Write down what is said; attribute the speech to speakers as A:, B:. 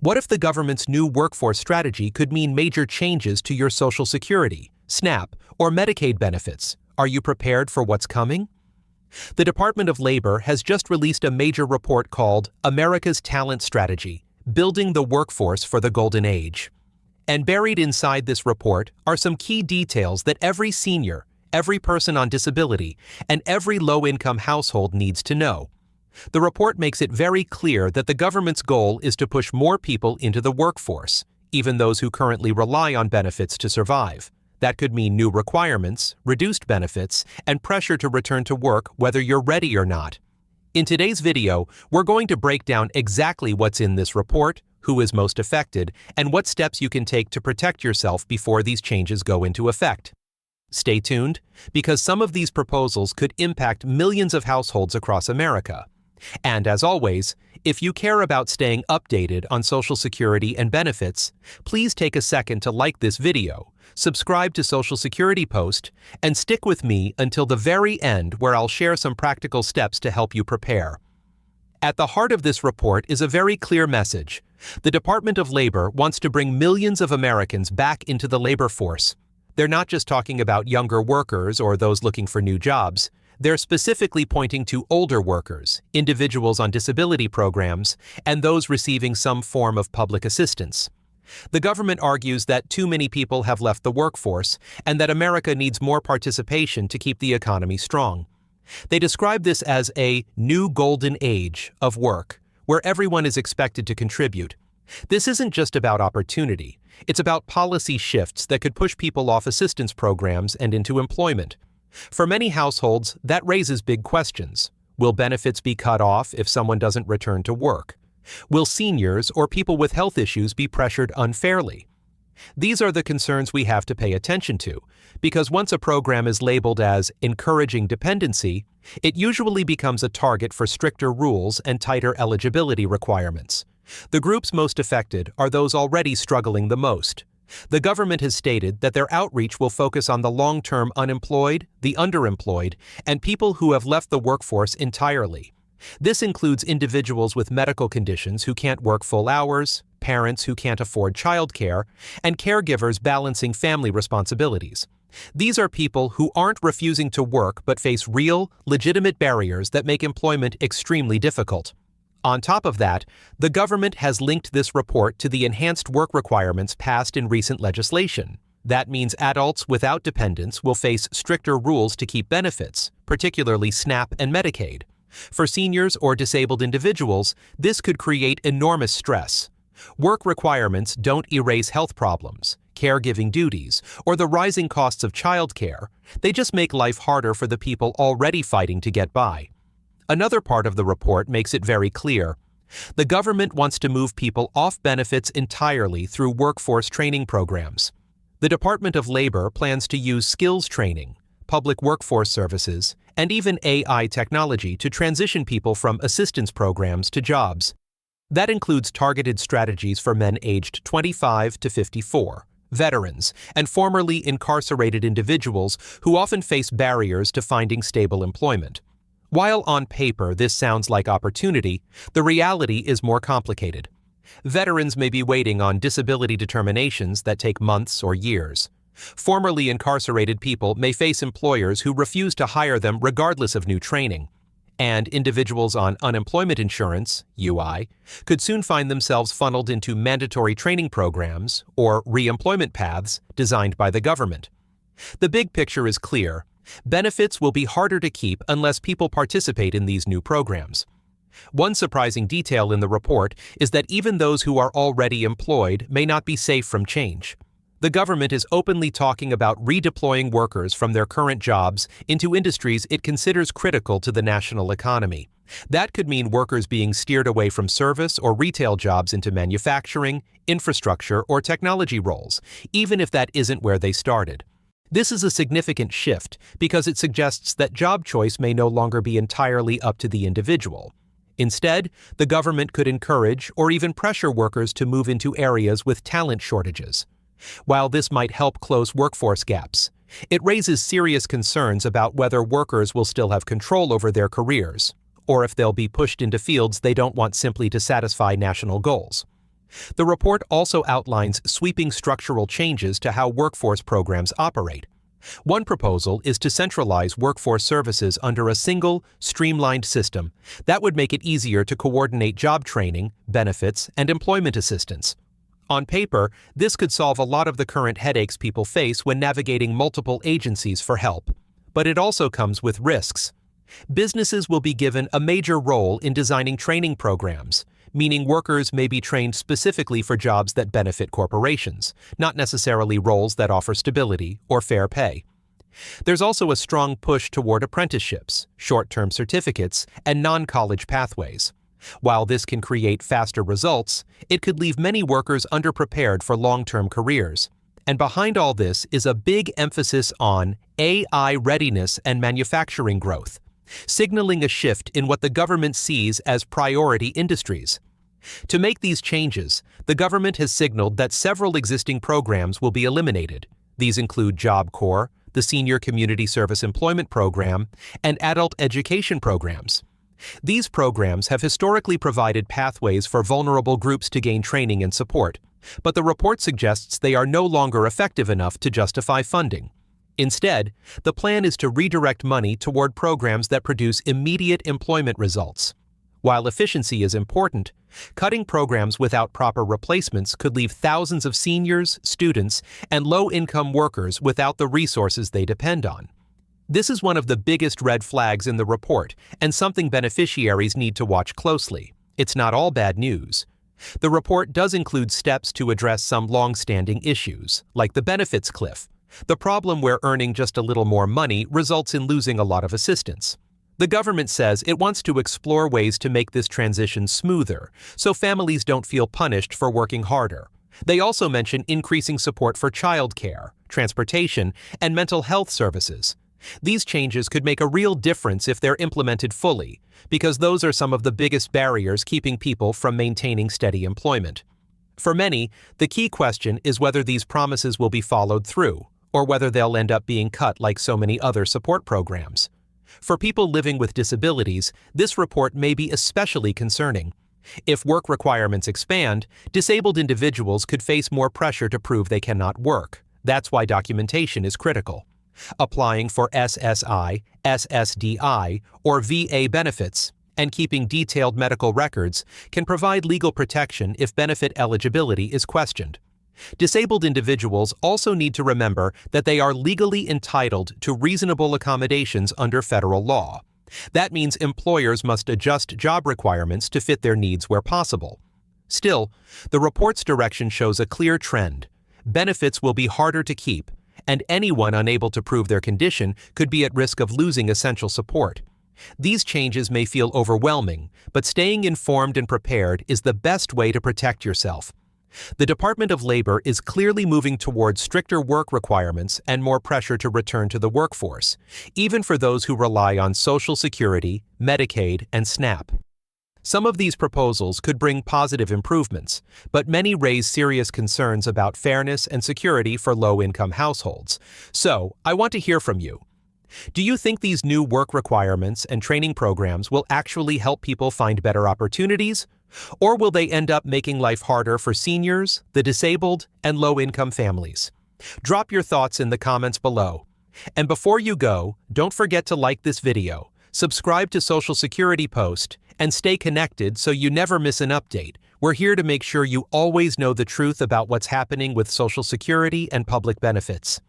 A: What if the government's new workforce strategy could mean major changes to your Social Security, SNAP, or Medicaid benefits? Are you prepared for what's coming? The Department of Labor has just released a major report called America's Talent Strategy: Building the Workforce for the Golden Age. And buried inside this report are some key details that every senior, every person on disability, and every low-income household needs to know. The report makes it very clear that the government's goal is to push more people into the workforce, even those who currently rely on benefits to survive. That could mean new requirements, reduced benefits, and pressure to return to work whether you're ready or not. In today's video, we're going to break down exactly what's in this report, who is most affected, and what steps you can take to protect yourself before these changes go into effect. Stay tuned, because some of these proposals could impact millions of households across America. And as always, if you care about staying updated on Social Security and benefits, please take a second to like this video, subscribe to Social Security Post, and stick with me until the very end where I'll share some practical steps to help you prepare. At the heart of this report is a very clear message. The Department of Labor wants to bring millions of Americans back into the labor force. They're not just talking about younger workers or those looking for new jobs. They're specifically pointing to older workers, individuals on disability programs, and those receiving some form of public assistance. The government argues that too many people have left the workforce and that America needs more participation to keep the economy strong. They describe this as a new golden age of work, where everyone is expected to contribute. This isn't just about opportunity. It's about policy shifts that could push people off assistance programs and into employment. For many households, that raises big questions. Will benefits be cut off if someone doesn't return to work? Will seniors or people with health issues be pressured unfairly? These are the concerns we have to pay attention to, because once a program is labeled as encouraging dependency, it usually becomes a target for stricter rules and tighter eligibility requirements. The groups most affected are those already struggling the most. The government has stated that their outreach will focus on the long-term unemployed, the underemployed, and people who have left the workforce entirely. This includes individuals with medical conditions who can't work full hours, parents who can't afford childcare, and caregivers balancing family responsibilities. These are people who aren't refusing to work but face real, legitimate barriers that make employment extremely difficult. On top of that, the government has linked this report to the enhanced work requirements passed in recent legislation. That means adults without dependents will face stricter rules to keep benefits, particularly SNAP and Medicaid. For seniors or disabled individuals, this could create enormous stress. Work requirements don't erase health problems, caregiving duties, or the rising costs of childcare. They just make life harder for the people already fighting to get by. Another part of the report makes it very clear. The government wants to move people off benefits entirely through workforce training programs. The Department of Labor plans to use skills training, public workforce services, and even AI technology to transition people from assistance programs to jobs. That includes targeted strategies for men aged 25 to 54, veterans, and formerly incarcerated individuals who often face barriers to finding stable employment. While on paper this sounds like opportunity, the reality is more complicated. Veterans may be waiting on disability determinations that take months or years. Formerly incarcerated people may face employers who refuse to hire them regardless of new training. And individuals on unemployment insurance, UI, could soon find themselves funneled into mandatory training programs or re-employment paths designed by the government. The big picture is clear. Benefits will be harder to keep unless people participate in these new programs. One surprising detail in the report is that even those who are already employed may not be safe from change. The government is openly talking about redeploying workers from their current jobs into industries it considers critical to the national economy. That could mean workers being steered away from service or retail jobs into manufacturing, infrastructure, or technology roles, even if that isn't where they started. This is a significant shift because it suggests that job choice may no longer be entirely up to the individual. Instead, the government could encourage or even pressure workers to move into areas with talent shortages. While this might help close workforce gaps, it raises serious concerns about whether workers will still have control over their careers, or if they'll be pushed into fields they don't want simply to satisfy national goals. The report also outlines sweeping structural changes to how workforce programs operate. One proposal is to centralize workforce services under a single, streamlined system that would make it easier to coordinate job training, benefits, and employment assistance. On paper, this could solve a lot of the current headaches people face when navigating multiple agencies for help. But it also comes with risks. Businesses will be given a major role in designing training programs, meaning workers may be trained specifically for jobs that benefit corporations, not necessarily roles that offer stability or fair pay. There's also a strong push toward apprenticeships, short-term certificates, and non-college pathways. While this can create faster results, it could leave many workers underprepared for long-term careers. And behind all this is a big emphasis on AI readiness and manufacturing growth, signaling a shift in what the government sees as priority industries. To make these changes, the government has signaled that several existing programs will be eliminated. These include Job Corps, the Senior Community Service Employment Program, and adult education programs. These programs have historically provided pathways for vulnerable groups to gain training and support, but the report suggests they are no longer effective enough to justify funding. Instead, the plan is to redirect money toward programs that produce immediate employment results. While efficiency is important, cutting programs without proper replacements could leave thousands of seniors, students, and low-income workers without the resources they depend on. This is one of the biggest red flags in the report, and something beneficiaries need to watch closely. It's not all bad news. The report does include steps to address some long-standing issues, like the benefits cliff, the problem where earning just a little more money results in losing a lot of assistance. The government says it wants to explore ways to make this transition smoother, so families don't feel punished for working harder. They also mention increasing support for childcare, transportation, and mental health services. These changes could make a real difference if they're implemented fully, because those are some of the biggest barriers keeping people from maintaining steady employment. For many, the key question is whether these promises will be followed through, or whether they'll end up being cut like so many other support programs. For people living with disabilities, this report may be especially concerning. If work requirements expand, disabled individuals could face more pressure to prove they cannot work. That's why documentation is critical. Applying for SSI, SSDI, or VA benefits, and keeping detailed medical records can provide legal protection if benefit eligibility is questioned. Disabled individuals also need to remember that they are legally entitled to reasonable accommodations under federal law. That means employers must adjust job requirements to fit their needs where possible. Still, the report's direction shows a clear trend. Benefits will be harder to keep, and anyone unable to prove their condition could be at risk of losing essential support. These changes may feel overwhelming, but staying informed and prepared is the best way to protect yourself. The Department of Labor is clearly moving towards stricter work requirements and more pressure to return to the workforce, even for those who rely on Social Security, Medicaid, and SNAP. Some of these proposals could bring positive improvements, but many raise serious concerns about fairness and security for low-income households. So, I want to hear from you. Do you think these new work requirements and training programs will actually help people find better opportunities? Or will they end up making life harder for seniors, the disabled, and low-income families? Drop your thoughts in the comments below. And before you go, don't forget to like this video, subscribe to Social Security Post, and stay connected so you never miss an update. We're here to make sure you always know the truth about what's happening with Social Security and public benefits.